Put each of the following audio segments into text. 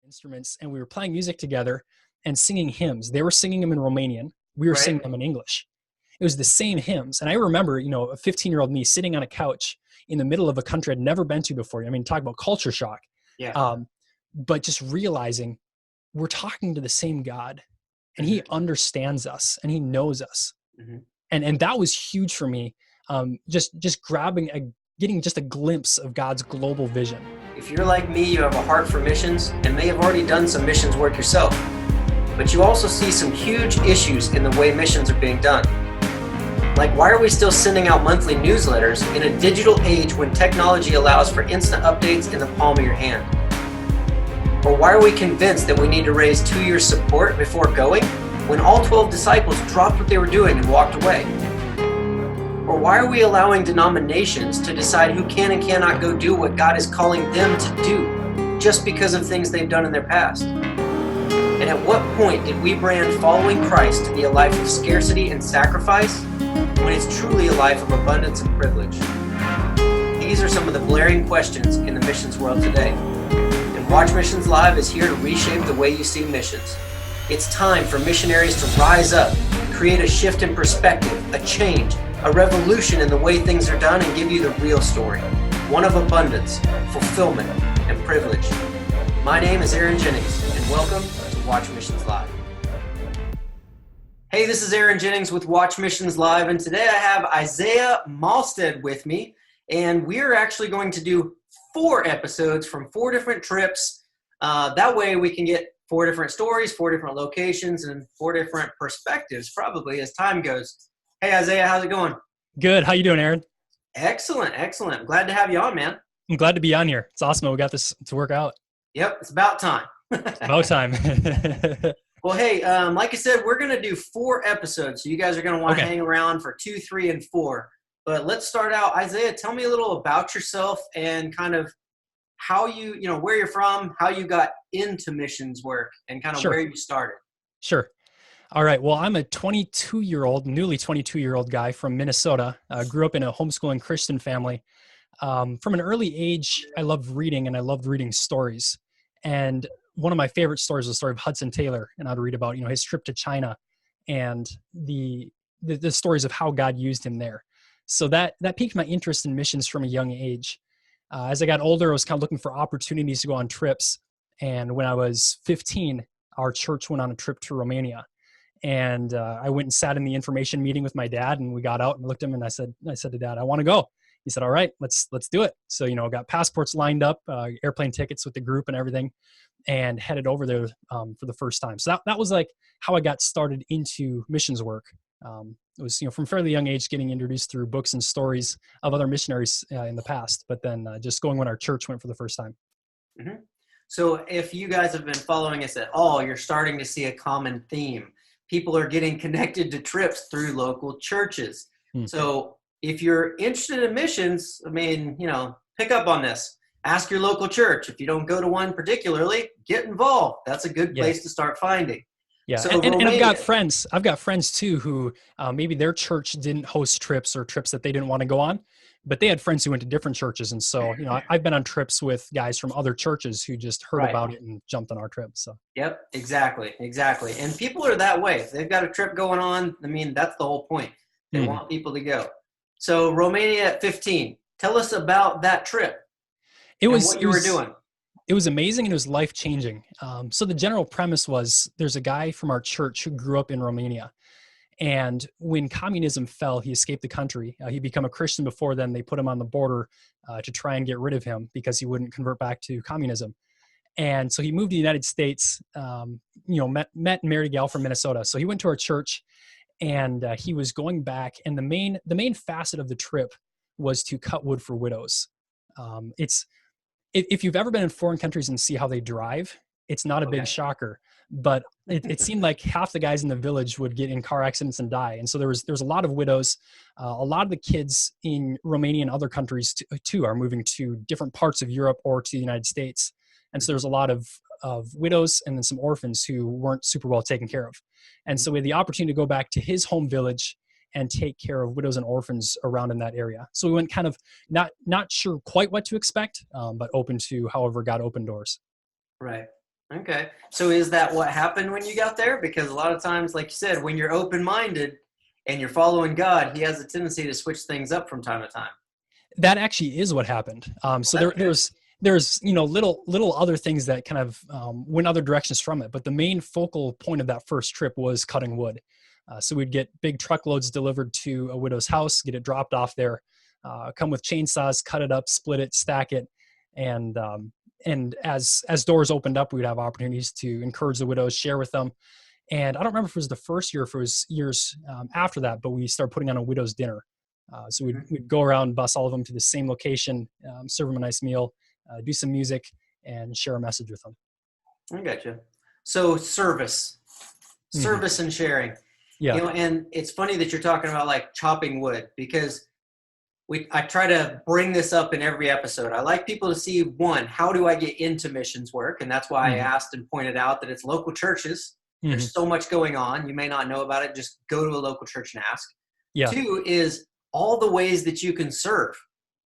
instruments and we were playing music together and singing hymns. They were singing them in Romanian. We were singing Right? them in English. It was the same hymns. And I remember, a 15-year-old me sitting on a couch in the middle of a country I'd never been to before. I mean, talk about culture shock. Yeah. But just realizing we're talking to the same God and hmm he understands us and he knows us. hmm And that was huge for me. Just getting just a glimpse of God's global vision. If you're like me, you have a heart for missions and may have already done some missions work yourself. But you also see some huge issues in the way missions are being done. Like, why are we still sending out monthly newsletters in a digital age when technology allows for instant updates in the palm of your hand? Or why are we convinced that we need to raise 2 years' support before going when all 12 disciples dropped what they were doing and walked away? Or why are we allowing denominations to decide who can and cannot go do what God is calling them to do just because of things they've done in their past? And at what point did we brand following Christ to be a life of scarcity and sacrifice when it's truly a life of abundance and privilege? These are some of the blaring questions in the missions world today. And Watch Missions Live is here to reshape the way you see missions. It's time for missionaries to rise up, create a shift in perspective, a change, a revolution in the way things are done, and give you the real story, one of abundance, fulfillment, and privilege. My name is Aaron Jennings, and welcome to Watch Missions Live. Hey, this is Aaron Jennings with Watch Missions Live, and today I have Isaiah Malstead with me, and we're actually going to do 4 episodes from 4 different trips. That way we can get 4 different stories, 4 different locations, and 4 different perspectives probably as time goes. Hey, Isaiah, how's it going? Good. How you doing, Aaron? Excellent, excellent. I'm glad to have you on, man. I'm glad to be on here. It's awesome that we got this to work out. Yep, it's about time. About time. Well, hey, like I said, we're going to do 4 episodes, so you guys are going to want to hang around for 2, 3, and 4. But let's start out. Isaiah, tell me a little about yourself and kind of how where you're from, how you got into missions work, and kind of where you started. Sure. All right. Well, I'm a newly 22-year-old guy from Minnesota. Grew up in a homeschooling Christian family. From an early age, I loved reading, and I loved reading stories. And one of my favorite stories was the story of Hudson Taylor, and I'd read about his trip to China and the stories of how God used him there. So that piqued my interest in missions from a young age. As I got older, I was kind of looking for opportunities to go on trips. And when I was 15, our church went on a trip to Romania. And I went and sat in the information meeting with my dad, and we got out and looked at him, and I said to Dad, I want to go. He said, all right, let's do it. So, got passports lined up, airplane tickets with the group and everything, and headed over there for the first time. So that was like how I got started into missions work. It was, from fairly young age, getting introduced through books and stories of other missionaries in the past, but then just going when our church went for the first time. Mm-hmm. So if you guys have been following us at all, you're starting to see a common theme. People are getting connected to trips through local churches. Mm-hmm. So if you're interested in missions, pick up on this. Ask your local church. If you don't go to one particularly, get involved. That's a good place to start finding. Yeah, so and I've got friends too who maybe their church didn't host trips or trips that they didn't want to go on, but they had friends who went to different churches. And so, I've been on trips with guys from other churches who just heard about it and jumped on our trip. So. Yep, exactly. And people are that way. If they've got a trip going on, that's the whole point. They want people to go. So Romania at 15, tell us about that trip. What you were doing. It was amazing and it was life-changing. So the general premise was there's a guy from our church who grew up in Romania. And when communism fell, he escaped the country. He'd become a Christian before then. They put him on the border to try and get rid of him because he wouldn't convert back to communism. And so he moved to the United States, met and married a gal from Minnesota. So he went to our church and he was going back. And the main facet of the trip was to cut wood for widows. If you've ever been in foreign countries and see how they drive, it's not a big shocker, but it seemed like half the guys in the village would get in car accidents and die. And so there was a lot of widows. A lot of the kids in Romania and other countries too are moving to different parts of Europe or to the United States. And so there's a lot of widows and then some orphans who weren't super well taken care of. And so we had the opportunity to go back to his home village and take care of widows and orphans around in that area. So we went kind of not sure quite what to expect, but open to however God opened doors. Right. Okay. So is that what happened when you got there? Because a lot of times, like you said, when you're open-minded and you're following God, he has a tendency to switch things up from time to time. That actually is what happened. So That's good. there's little other things that kind of went other directions from it, but the main focal point of that first trip was cutting wood. So we'd get big truckloads delivered to a widow's house, get it dropped off there, come with chainsaws, cut it up, split it, stack it, and as doors opened up, we'd have opportunities to encourage the widows, share with them. And I don't remember if it was the first year, if it was years after that, but we started putting on a widow's dinner. So we'd go around, bus all of them to the same location, serve them a nice meal, do some music, and share a message with them. I gotcha. So service and sharing. Yeah. And it's funny that you're talking about like chopping wood, because I try to bring this up in every episode. I like people to see, one, how do I get into missions work? And that's why I asked and pointed out that it's local churches. There's so much going on. You may not know about it. Just go to a local church and ask. Yeah. Two is all the ways that you can serve,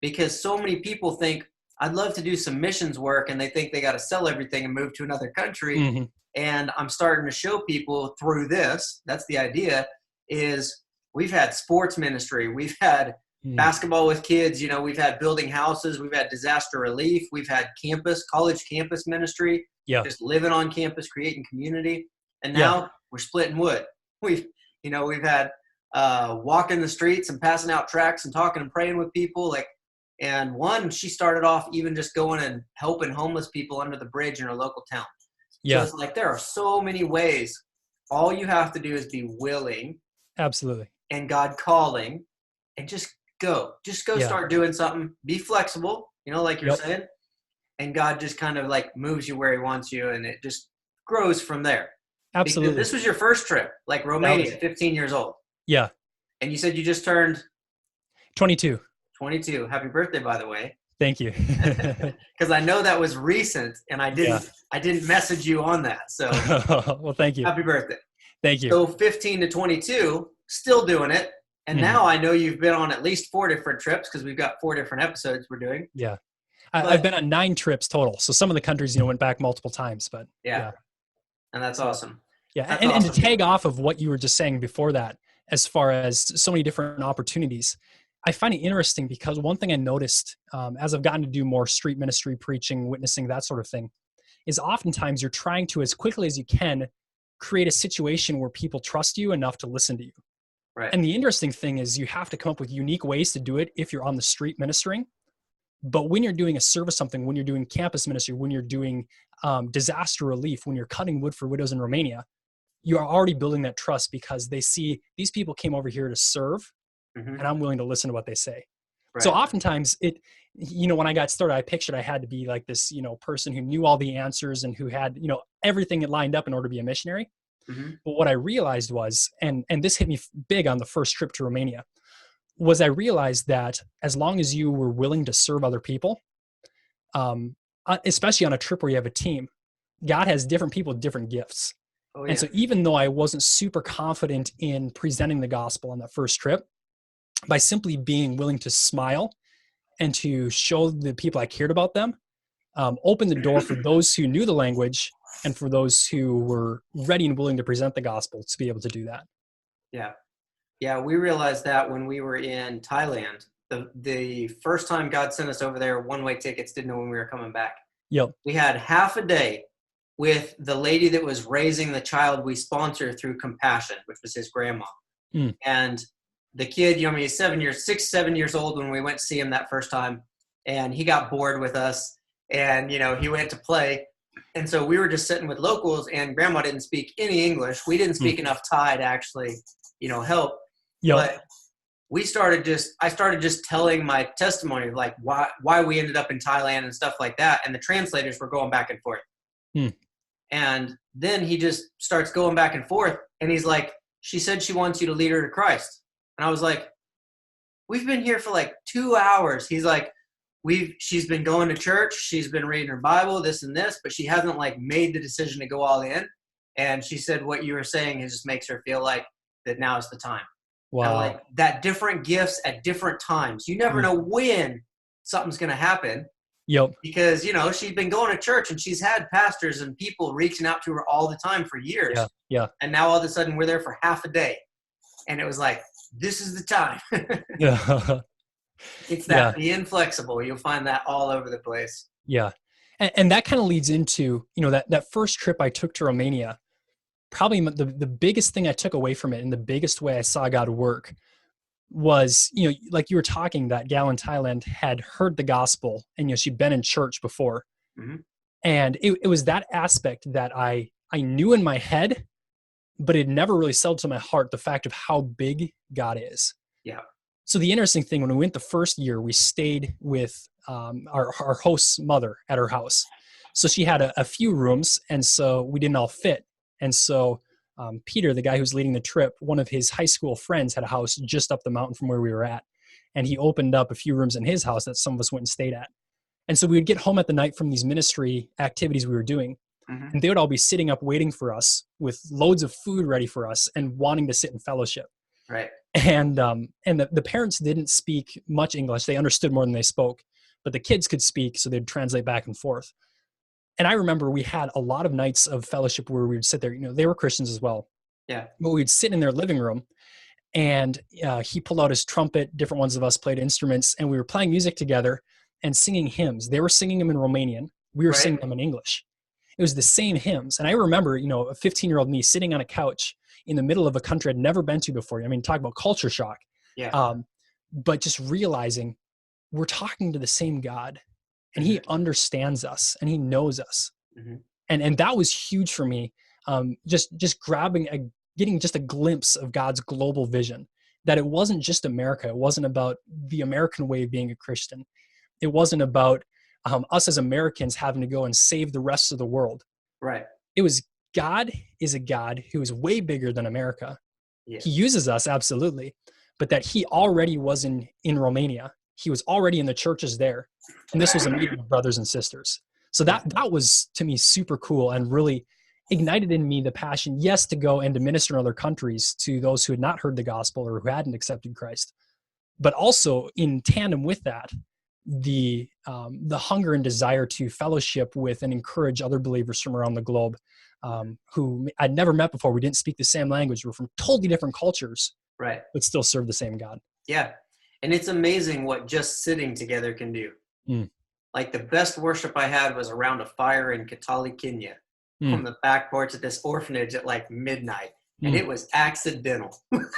because so many people think, I'd love to do some missions work, and they think they got to sell everything and move to another country. And I'm starting to show people through this, that's the idea, is we've had sports ministry, we've had basketball with kids, we've had building houses, we've had disaster relief, we've had college campus ministry, just living on campus, creating community. And now we're splitting wood. We've had walking the streets and passing out tracts and talking and praying with people. And one, she started off even just going and helping homeless people under the bridge in her local town. So it's like, there are so many ways. All you have to do is be willing. Absolutely. And God calling, and just go start doing something. Be flexible, like you're saying. And God just kind of like moves you where he wants you, and it just grows from there. Absolutely. Because this was your first trip, like Romania, 15 years old. Yeah. And you said you just turned 22. 22. Happy birthday, by the way. Thank you. Because I know that was recent, and I didn't message you on that. So well, thank you. Happy birthday. Thank you. So 15 to 22, still doing it. And now I know you've been on at least 4 different trips, because we've got 4 different episodes we're doing. Yeah. I've been on 9 trips total. So some of the countries, went back multiple times, but yeah. And that's awesome. Yeah. That's and awesome. to tag off of what you were just saying before that, as far as so many different opportunities, I find it interesting because one thing I noticed as I've gotten to do more street ministry, preaching, witnessing, that sort of thing, is oftentimes you're trying to, as quickly as you can, create a situation where people trust you enough to listen to you. Right. And the interesting thing is you have to come up with unique ways to do it if you're on the street ministering. But when you're doing a service, something, when you're doing campus ministry, when you're doing disaster relief, when you're cutting wood for widows in Romania, you are already building that trust, because they see these people came over here to serve, and I'm willing to listen to what they say. Right. So oftentimes when I got started, I pictured I had to be like this, person who knew all the answers and who had, everything lined up in order to be a missionary. But what I realized was, and this hit me big on the first trip to Romania, was I realized that as long as you were willing to serve other people, especially on a trip where you have a team, God has different people with different gifts. Oh, yeah. And so even though I wasn't super confident in presenting the gospel on that first trip, by simply being willing to smile and to show the people I cared about them, opened the door for those who knew the language and for those who were ready and willing to present the gospel to be able to do that. Yeah. Yeah, we realized that when we were in Thailand. The first time God sent us over there, one-way tickets, didn't know when we were coming back. Yep. We had half a day with the lady that was raising the child we sponsor through Compassion, which was his grandma. And the kid, he's 6, 7 years old when we went to see him that first time. And he got bored with us, and, he went to play. And so we were just sitting with locals, and grandma didn't speak any English. We didn't speak enough Thai to actually, help. Yep. But I started just telling my testimony of like why we ended up in Thailand and stuff like that. And the translators were going back and forth. And then he just starts going back and forth. And he's like, she said she wants you to lead her to Christ. And I was like, we've been here for like 2 hours. He's like, she's been going to church. She's been reading her Bible, this and this, but she hasn't like made the decision to go all in. And she said, what you were saying just makes her feel like that now is the time. Wow. Like that different gifts at different times. You never know when something's going to happen. Yep. because, she's been going to church and she's had pastors and people reaching out to her all the time for Yeah. years. Yeah. And now all of a sudden we're there for half a day. And it was like, this is the time. Yeah. It's Yeah. that be inflexible. You'll find that all over the place. Yeah. And that kind of leads into, that first trip I took to Romania. Probably the biggest thing I took away from it and the biggest way I saw God work was, like you were talking, that gal in Thailand had heard the gospel and, she'd been in church before. Mm-hmm. And it was that aspect that I knew in my head, but it never really settled to my heart, the fact of how big God is. Yeah. So the interesting thing, when we went the first year, we stayed with our host's mother at her house. So she had a few rooms, and so we didn't all fit. And so Peter, the guy who's leading the trip, one of his high school friends had a house just up the mountain from where we were at. And he opened up a few rooms in his house that some of us went and stayed at. And so we would get home at the night from these ministry activities we were doing. Mm-hmm. And they would all be sitting up waiting for us with loads of food ready for us and wanting to sit in fellowship. Right. And the parents didn't speak much English. They understood more than they spoke, but the kids could speak, so they'd translate back and forth. And I remember we had a lot of nights of fellowship where we would sit there. They were Christians as well. Yeah. But we'd sit in their living room, and he pulled out his trumpet. Different ones of us played instruments, and we were playing music together and singing hymns. They were singing them in Romanian. We were singing them in English. It was the same hymns. And I remember, a 15-year-old me sitting on a couch in the middle of a country I'd never been to before. I mean, talk about culture shock. Yeah. But just realizing we're talking to the same God, and he understands us and he knows us. Mm-hmm. And that was huge for me. Just getting just a glimpse of God's global vision, that it wasn't just America. It wasn't about the American way of being a Christian. It wasn't about us as Americans having to go and save the rest of the world. Right. It was God is a God who is way bigger than America. Yeah. He uses us, absolutely, but that he already was in Romania. He was already in the churches there. And this was a meeting of brothers and sisters. So that was, to me, super cool and really ignited in me the passion, yes, to go and to minister in other countries to those who had not heard the gospel or who hadn't accepted Christ. But also in tandem with that, the hunger and desire to fellowship with and encourage other believers from around the globe who I'd never met before. We didn't speak the same language. We're from totally different cultures, right? But still serve the same God. Yeah. And it's amazing what just sitting together can do. Like the best worship I had was around a fire in Kitale, Kenya, on the back porch at this orphanage at like midnight. And it was accidental.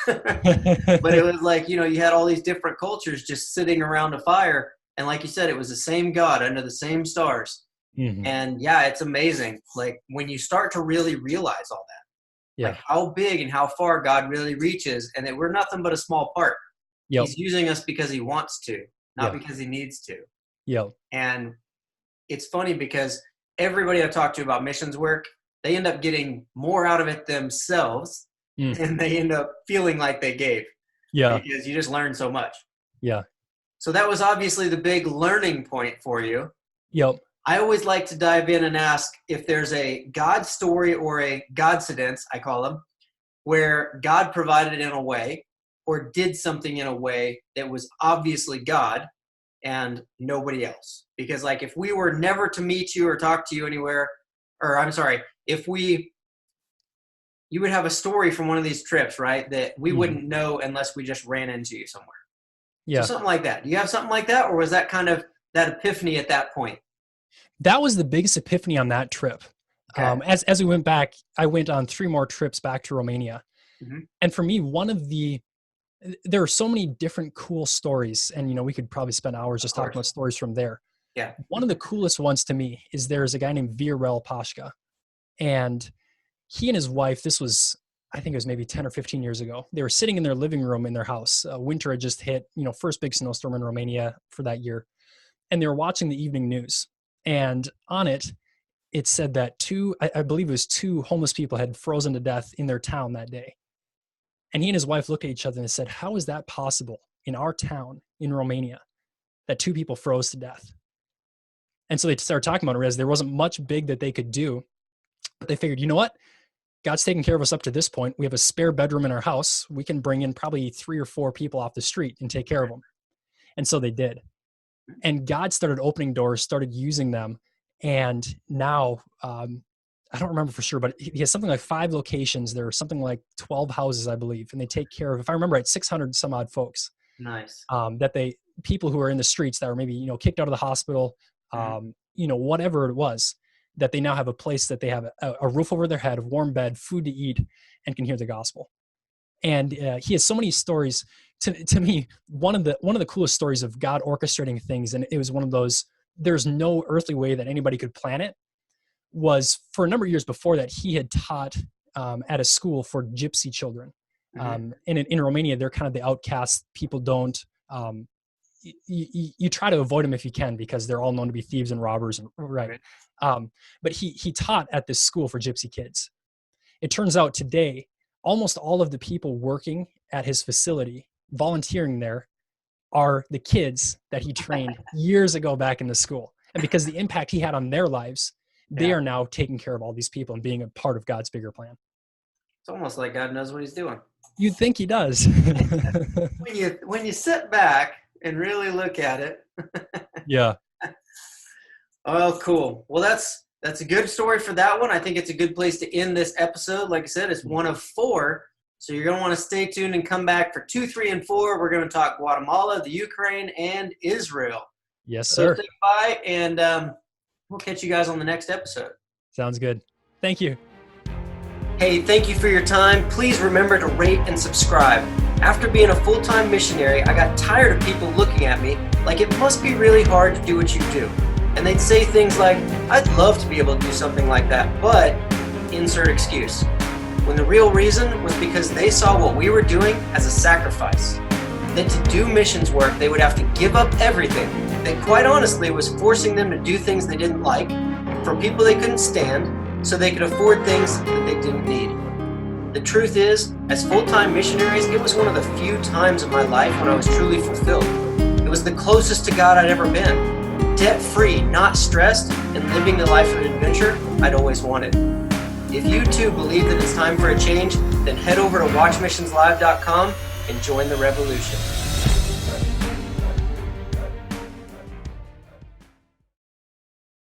But it was like, you had all these different cultures just sitting around a fire. And like you said, it was the same God under the same stars. Mm-hmm. And yeah, it's amazing. Like when you start to really realize all that, like how big and how far God really reaches, and that we're nothing but a small part. Yep. He's using us because he wants to, not because he needs to. Yep. And it's funny because everybody I've talked to about missions work, they end up getting more out of it themselves and they end up feeling like they gave. Yeah. Because you just learn so much. Yeah. So that was obviously the big learning point for you. Yep. I always like to dive in and ask if there's a God story or a Godcidence, I call them, where God provided in a way or did something in a way that was obviously God and nobody else. Because like if we were never to meet you or talk to you anywhere, or I'm sorry, you would have a story from one of these trips, right, that we wouldn't know unless we just ran into you somewhere. Yeah. So something like that. Do you have something like that? Or was that kind of that epiphany at that point? That was the biggest epiphany on that trip. Okay. As we went back, I went on 3 more trips back to Romania. Mm-hmm. And for me, there are so many different cool stories. And, we could probably spend hours just talking about stories from there. Yeah. One of the coolest ones to me is there's a guy named Viorel Pashka. And he and his wife, this was, I think it was maybe 10 or 15 years ago. They were sitting in their living room in their house. Winter had just hit, first big snowstorm in Romania for that year. And they were watching the evening news. And on it said that I believe it was 2 homeless people had frozen to death in their town that day. And he and his wife looked at each other and said, how is that possible in our town in Romania that 2 people froze to death? And so they started talking about it as there wasn't much big that they could do. But they figured, you know what? God's taken care of us up to this point. We have a spare bedroom in our house. We can bring in probably 3 or 4 people off the street and take care of them. And so they did. And God started opening doors, started using them. And now, I don't remember for sure, but he has something like 5 locations. There are something like 12 houses, I believe. And they take care of, if I remember right, 600 some odd folks. Nice. People who are in the streets that were maybe, kicked out of the hospital, whatever it was, that they now have a place that they have a roof over their head, a warm bed, food to eat, and can hear the gospel. And he has so many stories. To me, one of the coolest stories of God orchestrating things, and it was one of those, there's no earthly way that anybody could plan it, was for a number of years before that, he had taught at a school for gypsy children. And in Romania, they're kind of the outcasts. People don't, you try to avoid them if you can, because they're all known to be thieves and robbers. Right. But he taught at this school for gypsy kids. It turns out today, almost all of the people working at his facility, volunteering there, are the kids that he trained years ago back in the school. And because the impact he had on their lives, they are now taking care of all these people and being a part of God's bigger plan. It's almost like God knows what he's doing. You'd think he does. when you sit back and really look at it. Yeah. Oh, cool. Well, that's a good story for that one. I think it's a good place to end this episode. Like I said, it's one of 4. So you're going to want to stay tuned and come back for 2, 3, and 4. We're going to talk Guatemala, the Ukraine, and Israel. Yes, sir. So bye, and we'll catch you guys on the next episode. Sounds good. Thank you. Hey, thank you for your time. Please remember to rate and subscribe. After being a full-time missionary, I got tired of people looking at me like it must be really hard to do what you do. And they'd say things like, I'd love to be able to do something like that, but insert excuse. When the real reason was because they saw what we were doing as a sacrifice. That to do missions work, they would have to give up everything. That quite honestly was forcing them to do things they didn't like, for people they couldn't stand, so they could afford things that they didn't need. The truth is, as full-time missionaries, it was one of the few times in my life when I was truly fulfilled. It was the closest to God I'd ever been. Debt-free, not stressed, and living the life of adventure I'd always wanted. If you too believe that it's time for a change, then head over to watchmissionslive.com and join the revolution.